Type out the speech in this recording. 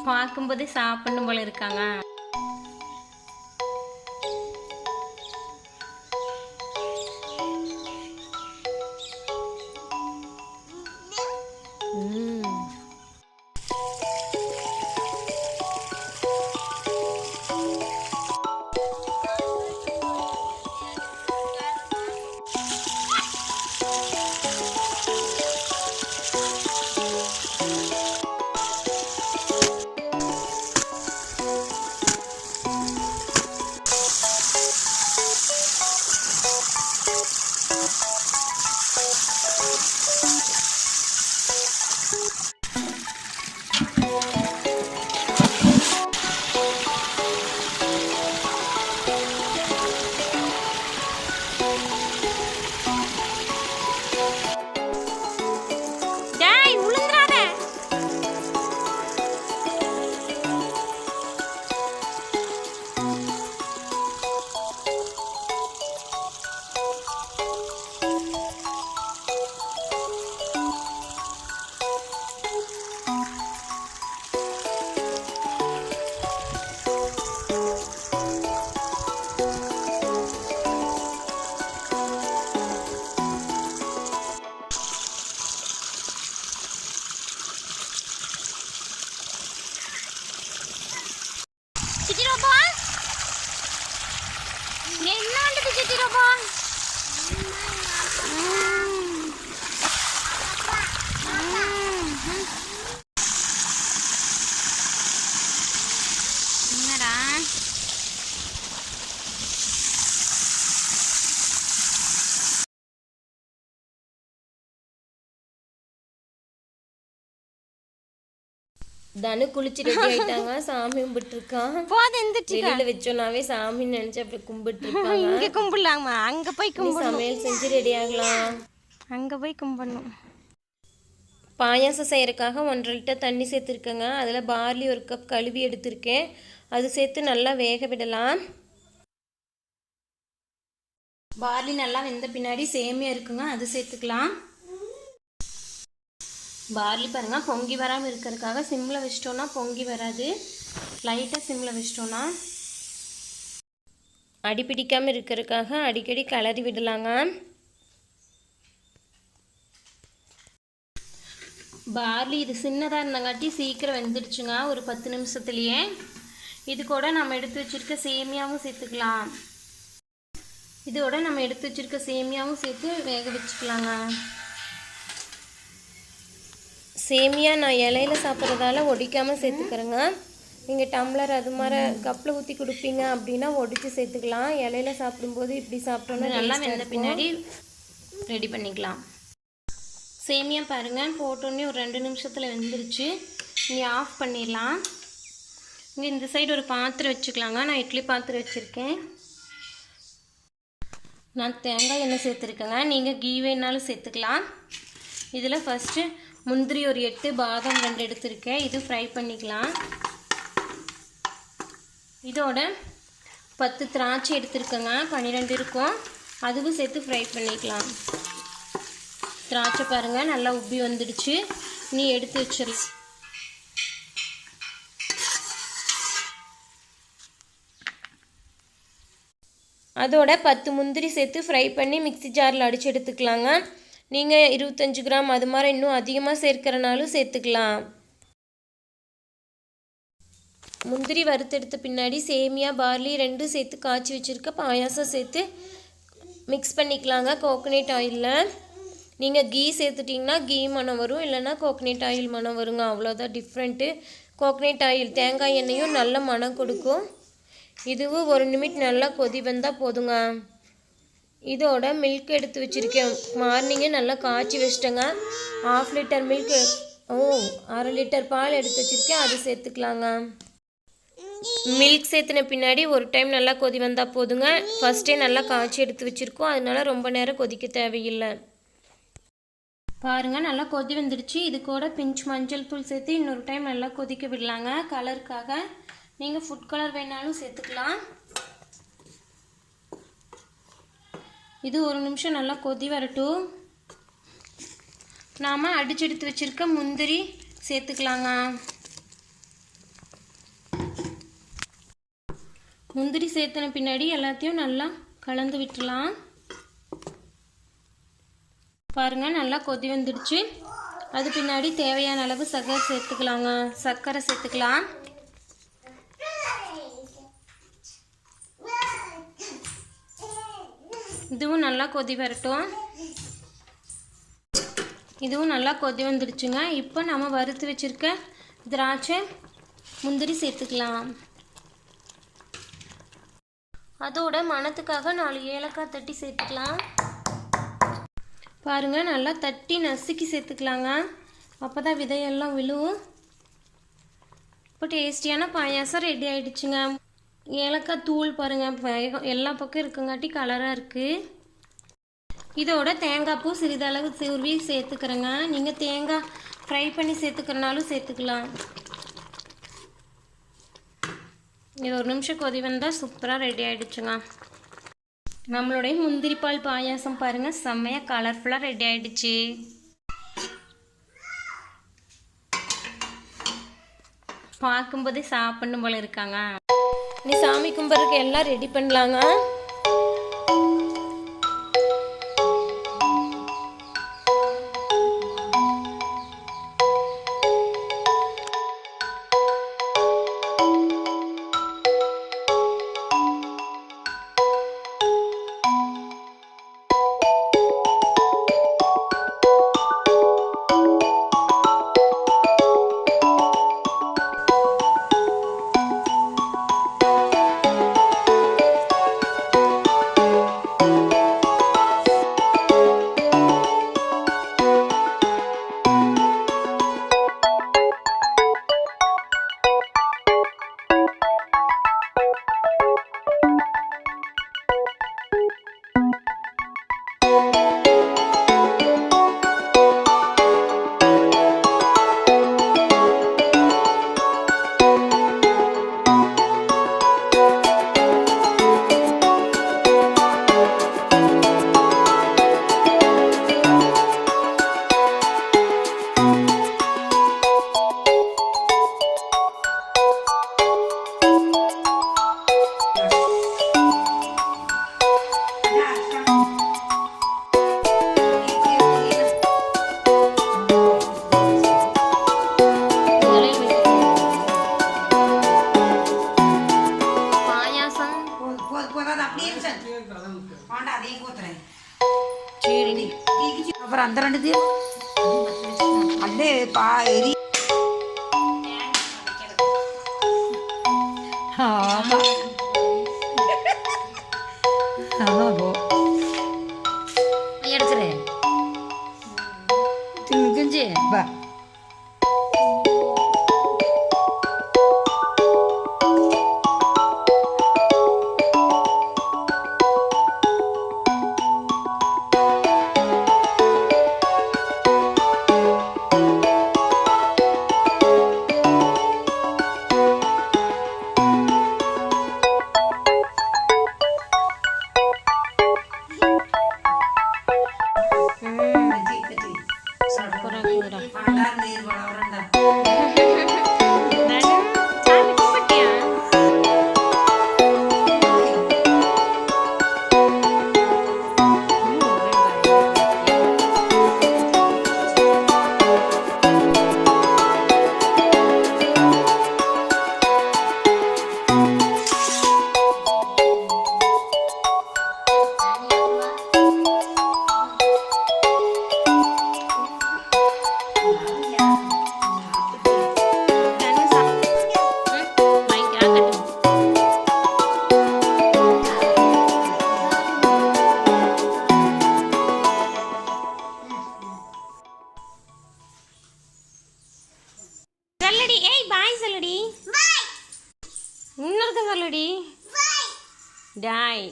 பார்க்கும்போதே சாப்பிடணும் போல இருக்காங்க. தனு குளிச்சு ரெடி ஆயிட்டாங்க. சாமி கும்பிட்டு இருக்கான். வெளியில வச்சோம்னாவே சாமி நினைச்சு அப்படி கும்பிட்டு இருக்காங்க. இங்க கும்பிடலாமா? அங்க போய் சமையல் செஞ்சு ரெடி ஆகலாம். அங்க போய் கும்பிடணும். பாயாசம் செய்யறதுக்காக 1.5 லிட்டர் தண்ணி சேர்த்துருக்கேங்க. அதில் பார்லி 1 கப் கழுவி எடுத்திருக்கேன். அது சேர்த்து நல்லா வேக விடலாம். பார்லி நல்லா வெந்த பின்னாடி சேமியா இருக்குங்க, அது சேர்த்துக்கலாம். பார்லி பாருங்கள் பொங்கி வராமல் இருக்கிறதுக்காக சிம்மில் வச்சிட்டோன்னா பொங்கி வராது. லைட்டாக சிம்மில் வச்சிட்டோன்னா அடி பிடிக்காமல் இருக்கிறதுக்காக அடிக்கடி கிளறி விடலாங்க. பார்லி இது சின்னதாக இருந்தங்காட்டி சீக்கிரம் வெந்துடுச்சுங்க, ஒரு 10 நிமிஷத்துலேயே. இது கூட நம்ம எடுத்து வச்சுருக்க சேமியாவும் சேர்த்துக்கலாம். இதோட நம்ம எடுத்து வச்சுருக்க சேமியாவும் சேர்த்து வேக வச்சுக்கலாங்க. சேமியா நான் இலையில சாப்பிட்றதால ஒடிக்காமல் சேர்த்துக்கிறேங்க. நீங்கள் டம்ளர் அது மாதிரி கப்பில் ஊற்றி கொடுப்பீங்க அப்படின்னா ஒடிச்சு சேர்த்துக்கலாம். இலையில சாப்பிடும்போது இப்படி சாப்பிட்டோன்னா நல்லா வெந்த பின்னாடி ரெடி பண்ணிக்கலாம். சேமியா பாருங்கள் போட்டோன்னே ஒரு 2 நிமிஷத்தில் வெந்துருச்சு. இங்கே ஆஃப் பண்ணிடலாம். இங்கே இந்த சைடு ஒரு பாத்திரம் வச்சுக்கலாங்க. நான் இட்லி பாத்திரம் வச்சுருக்கேன். நான் தேங்காய் எண்ணெய் சேர்த்துருக்கேங்க. நீங்கள் கீ வேணாலும் சேர்த்துக்கலாம். இதில் ஃபஸ்ட்டு முந்திரி ஒரு 8, பாதாம் 2 எடுத்திருக்கேன். இது ஃப்ரை பண்ணிக்கலாம். இதோட 10 திராட்சை எடுத்துருக்கேங்க, 12 இருக்கும். அதுவும் சேர்த்து ஃப்ரை பண்ணிக்கலாம். திராட்சை பாருங்கள் நல்லா உப்பி வந்துடுச்சு. நீ எடுத்து வச்சிடலாம். அதோட 10 முந்திரி சேர்த்து ஃப்ரை பண்ணி மிக்ஸி ஜாரில் அடித்து எடுத்துக்கலாங்க. நீங்கள் 25 கிராம் அது மாதிரி இன்னும் அதிகமாக சேர்க்கிறனாலும் சேர்த்துக்கலாம். முந்திரி வறுத்தெடுத்த பின்னாடி சேமியா பார்லி 2 சேர்த்து காய்ச்சி வச்சுருக்க பாயாசம் சேர்த்து மிக்ஸ் பண்ணிக்கலாங்க. கோகனட் ஆயிலில் நீங்கள் கீ சேர்த்துட்டிங்கன்னா கீ மணம் வரும், இல்லைன்னா கோகனட் ஆயில் மணம் வருங்க. அவ்வளோதான் டிஃப்ரெண்ட்டு. கோகனட் ஆயில் தேங்காய் எண்ணெயும் நல்ல மணம் கொடுக்கும். இதுவும் 1 நிமிஷம் நல்லா கொதி வந்தால் போதுங்க. இதோட மில்க் எடுத்து வச்சுருக்கேன். மார்னிங்கே நல்லா காய்ச்சி வச்சிட்டேங்க. 1/2 லிட்டர் மில்க் 1/2 லிட்டர் பால் எடுத்து வச்சுருக்கேன், அது சேர்த்துக்கலாங்க. மில்க் சேர்த்துன பின்னாடி ஒரு டைம் நல்லா கொதி வந்தால் போதுங்க. ஃபஸ்ட்டே நல்லா காய்ச்சி எடுத்து வச்சுருக்கோம், அதனால ரொம்ப நேரம் கொதிக்க தேவையில்லை. பாருங்கள் நல்லா கொதி வந்துடுச்சு. இது கூட பிஞ்ச் மஞ்சள் தூள் சேர்த்து இன்னொரு டைம் நல்லா கொதிக்க விடலாங்க. கலருக்காக நீங்கள் ஃபுட் கலர் வேணாலும் சேர்த்துக்கலாம். இது 1 நிமிஷம் நல்லா கொதி வரட்டும். நாம் அடிச்சு எடுத்து வச்சுருக்க முந்திரி சேர்த்துக்கலாங்க. முந்திரி சேர்த்தன பின்னாடி எல்லாத்தையும் நல்லா கலந்து விட்டுலாம். பாருங்கள் நல்லா கொதி வந்துடுச்சு. அது பின்னாடி தேவையான அளவு சர்க்கரை சேர்த்துக்கலாம். இதுவும் நல்லா கொதி வரட்டும். இதுவும் நல்லா கொதி வந்துடுச்சுங்க. இப்போ நம்ம வறுத்து வச்சுருக்க திராட்சை முந்திரி சேர்த்துக்கலாம். அதோட மணத்துக்காக 4 ஏலக்காய் தட்டி சேர்த்துக்கலாம். பாருங்கள் நல்லா தட்டி நசுக்கி சேர்த்துக்கலாங்க. அப்போ தான் விதையெல்லாம் விழுவும். இப்போ டேஸ்டியான பாயாசம் ரெடி ஆகிடுச்சுங்க. ஏலக்காய் தூள் பாருங்கள் எல்லா பக்கம் இருக்குங்காட்டி கலராக இருக்குது. இதோட தேங்காய் பூ சிறிதளவு துருவி சேர்த்துக்கிறேங்க. நீங்கள் தேங்காய் ஃப்ரை பண்ணி சேர்த்துக்கிறனாலும் சேர்த்துக்கலாம். இது 1 நிமிஷம் கொதி வந்தால் சூப்பராக ரெடி ஆகிடுச்சுங்க. நம்மளுடைய முந்திரி பால் பாயாசம் பாருங்கள் செம்மையாக கலர்ஃபுல்லாக ரெடி ஆகிடுச்சு. பார்க்கும்போதே சாப்பிடணும் போல இருக்காங்க. நீ சாமி கும்பிட்றதுக்கு எல்லாம் ரெடி பண்ணலாங்க. அப்புறம் அந்த 2 அப்படியே எரி. ஆமாம் ஆமாம் போ எடுக்கிறேன் குஞ்சு பா. இன்னொருக்க சொல்லடி டாய்.